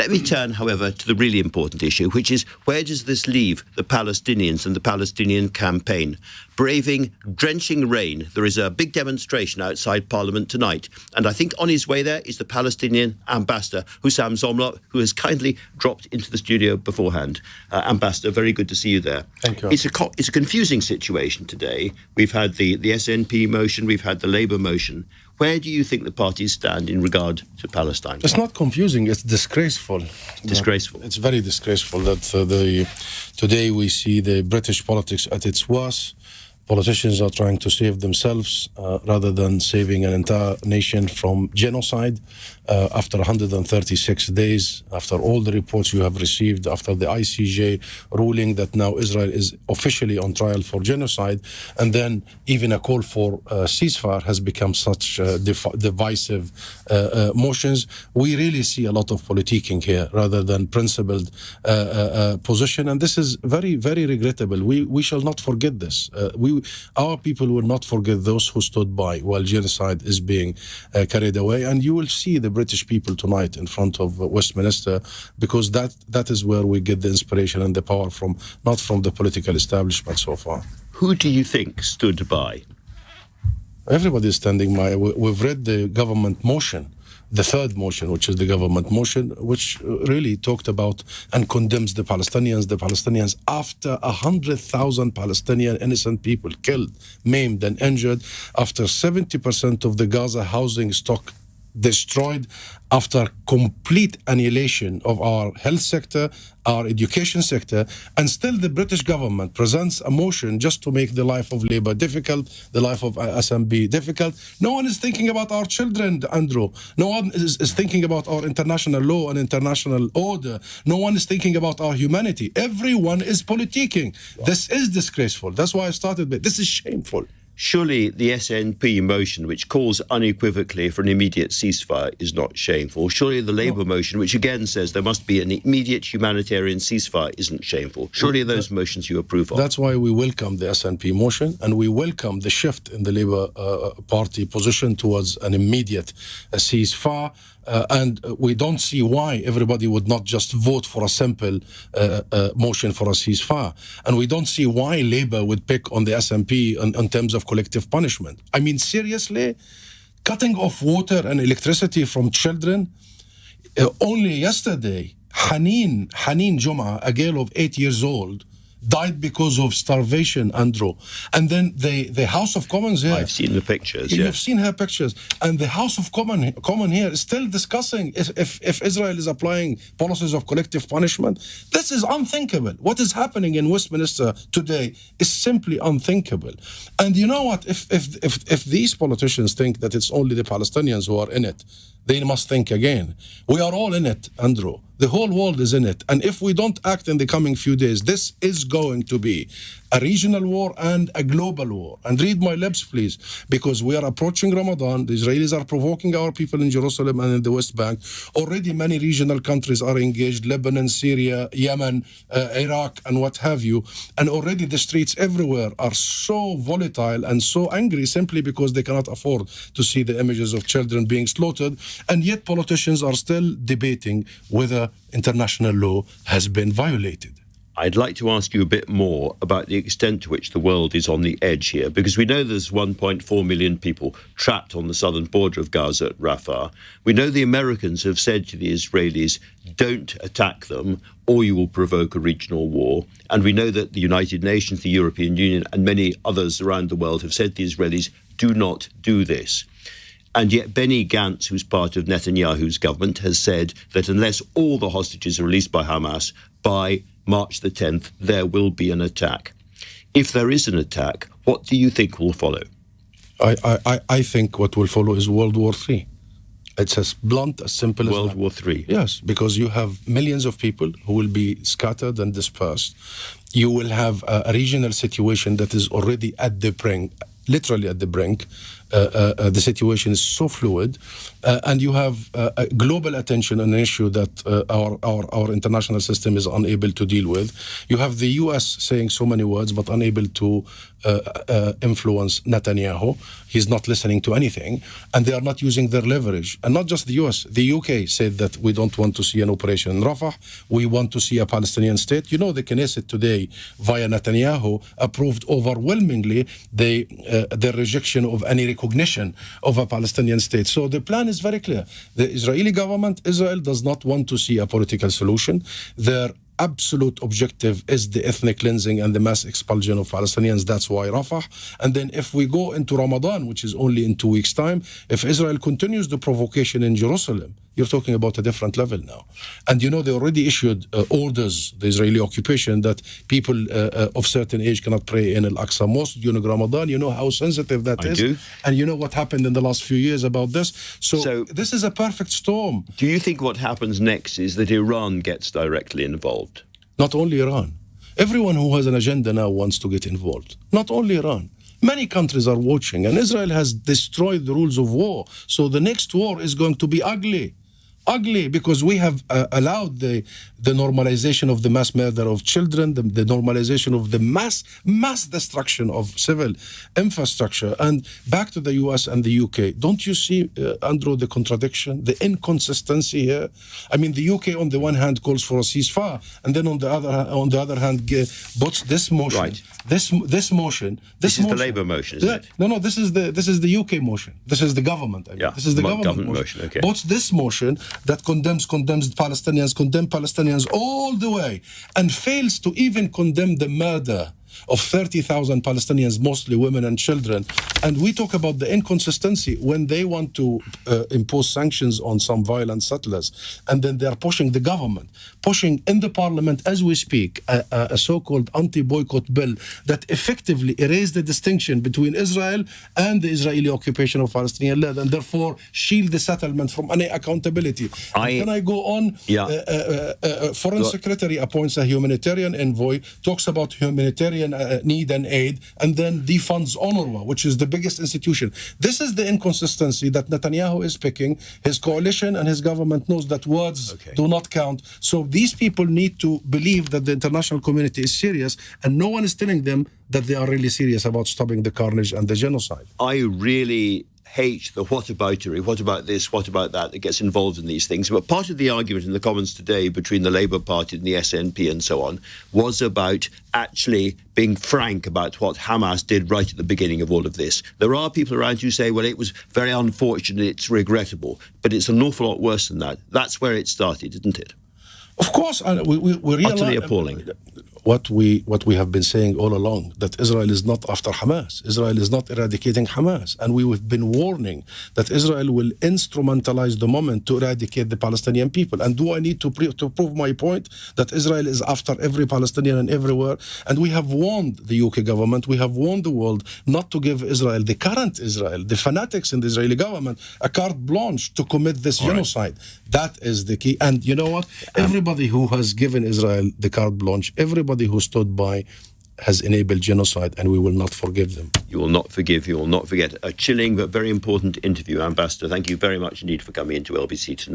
Let me turn, however, to the really important issue, which is where does this leave the Palestinians and the Palestinian campaign? Braving drenching rain, there is a big demonstration outside Parliament tonight, and I think on his way there is the Palestinian ambassador, Husam Zomlot, who has kindly dropped into the studio beforehand. Ambassador, very good to see you there. Thank you. It's a confusing situation today. We've had the SNP motion, we've had the Labour motion. Where do you think the parties stand in regard to Palestine? It's not confusing, it's disgraceful. Disgraceful. It's very disgraceful that today we see the British politics at its worst. Politicians are trying to save themselves rather than saving an entire nation from genocide. After 136 days, after all the reports you have received, after the ICJ ruling that now Israel is officially on trial for genocide, and then even a call for ceasefire has become such divisive motions, we really see a lot of politicking here rather than principled position. And this is very, very regrettable. We shall not forget this. Our people will not forget those who stood by while genocide is being carried away. And you will see the British people tonight in front of Westminster, because that is where we get the inspiration and the power from, not from the political establishment so far. Who do you think stood by? Everybody is standing by. We've read the government motion, the third motion, which is the government motion, which really talked about and condemns the Palestinians after 100,000 Palestinian innocent people killed, maimed and injured, after 70% of the Gaza housing stock destroyed, after complete annihilation of our health sector, our education sector, and still the British government presents a motion just to make the life of Labour difficult, the life of SNP difficult. No one is thinking about our children, Andrew. No one is thinking about our international law and international order. No one is thinking about our humanity. Everyone is politicking. Wow. This is disgraceful. That's why I started with this is shameful. Surely the SNP motion, which calls unequivocally for an immediate ceasefire, is not shameful. Surely the Labour motion, which again says there must be an immediate humanitarian ceasefire, isn't shameful. Surely those motions you approve of. That's why we welcome the SNP motion, and we welcome the shift in the Labour Party position towards an immediate ceasefire. And we don't see why everybody would not just vote for a simple motion for a ceasefire. And we don't see why Labour would pick on the SNP in terms of collective punishment. I mean, seriously, cutting off water and electricity from children. Only yesterday, Haneen Juma, a girl of 8 years old, died because of starvation, Andrew. And then the House of Commons here... I've seen the pictures, You've yes. seen her pictures. And the House of Commons here is still discussing if Israel is applying policies of collective punishment. This is unthinkable. What is happening in Westminster today is simply unthinkable. And you know what? If these politicians think that it's only the Palestinians who are in it, they must think again. We are all in it, Andrew. The whole world is in it. And if we don't act in the coming few days, this is going to be a regional war and a global war. And read my lips, please, because we are approaching Ramadan. The Israelis are provoking our people in Jerusalem and in the West Bank. Already many regional countries are engaged, Lebanon, Syria, Yemen, Iraq, and what have you. And already the streets everywhere are so volatile and so angry simply because they cannot afford to see the images of children being slaughtered. And yet politicians are still debating whether international law has been violated. I'd like to ask you a bit more about the extent to which the world is on the edge here, because we know there's 1.4 million people trapped on the southern border of Gaza at Rafah. We know the Americans have said to the Israelis, don't attack them or you will provoke a regional war. And we know that the United Nations, the European Union, and many others around the world have said to the Israelis, do not do this. And yet Benny Gantz, who's part of Netanyahu's government, has said that unless all the hostages are released by Hamas by March the 10th, there will be an attack. If there is an attack, what do you think will follow? I think what will follow is World War III. It's as blunt, as simple as World War III? Yes, because you have millions of people who will be scattered and dispersed. You will have a regional situation that is already at the brink, literally at the brink. the situation is so fluid, and you have global attention on an issue that our international system is unable to deal with. You have the US saying so many words but unable to influence Netanyahu. He's not listening to anything, and they are not using their leverage. And not just the US, the UK said that we don't want to see an operation in Rafah. We want to see a Palestinian state. You know, the Knesset today, via Netanyahu, approved overwhelmingly the rejection of any recognition of a Palestinian state. So the plan is very clear. The Israeli government, Israel, does not want to see a political solution. Their absolute objective is the ethnic cleansing and the mass expulsion of Palestinians. That's why Rafah. And then if we go into Ramadan, which is only in 2 weeks' time, if Israel continues the provocation in Jerusalem, you're talking about a different level now. And you know, they already issued orders, the Israeli occupation, that people of certain age cannot pray in Al-Aqsa Mosque during Ramadan. You know how sensitive that is. I do. And you know what happened in the last few years about this. So this is a perfect storm. Do you think what happens next is that Iran gets directly involved? Not only Iran. Everyone who has an agenda now wants to get involved. Not only Iran. Many countries are watching, and Israel has destroyed the rules of war. So the next war is going to be ugly. Ugly, because we have allowed the normalization of the mass murder of children, the normalization of the mass destruction of civil infrastructure. And back to the US and the UK, don't you see, Andrew, the contradiction, the inconsistency here? I mean, the UK on the one hand calls for a ceasefire, and then on the other hand puts this motion. Right. This motion. This is the Labour motion, isn't it? No, this is the UK motion. This is the government. I mean. Yeah, this is the government motion. Okay. Puts this motion that condemns Palestinians all the way, and fails to even condemn the murder of 30,000 Palestinians, mostly women and children. And we talk about the inconsistency when they want to impose sanctions on some violent settlers, and then they're pushing the government, pushing in the parliament as we speak, a so-called anti-boycott bill that effectively erased the distinction between Israel and the Israeli occupation of Palestinian land, and therefore shield the settlement from any accountability. Can I go on? Yeah. Foreign Secretary appoints a humanitarian envoy, talks about humanitarian need and aid, and then defunds UNRWA, which is the biggest institution. This is the inconsistency that Netanyahu is picking. His coalition and his government knows that words do not count. So these people need to believe that the international community is serious, and no one is telling them that they are really serious about stopping the carnage and the genocide. I really hate the whataboutery, what about this, what about that gets involved in these things. But part of the argument in the Commons today between the Labour Party and the SNP and so on was about actually being frank about what Hamas did right at the beginning of all of this. There are people around who say, well, it was very unfortunate, it's regrettable, but it's an awful lot worse than that. That's where it started, isn't it? Of course, we realize utterly appalling. What we have been saying all along, that Israel is not after Hamas. Israel is not eradicating Hamas. And we've been warning that Israel will instrumentalize the moment to eradicate the Palestinian people. And do I need to prove my point that Israel is after every Palestinian and everywhere? And we have warned the UK government, we have warned the world not to give Israel, the current Israel, the fanatics in the Israeli government, a carte blanche to commit this genocide. That is the key. And you know what? Everybody who has given Israel the carte blanche, everybody who stood by has enabled genocide, and we will not forgive them. You will not forgive, you will not forget. A chilling but very important interview, Ambassador. Thank you very much indeed for coming into LBC tonight.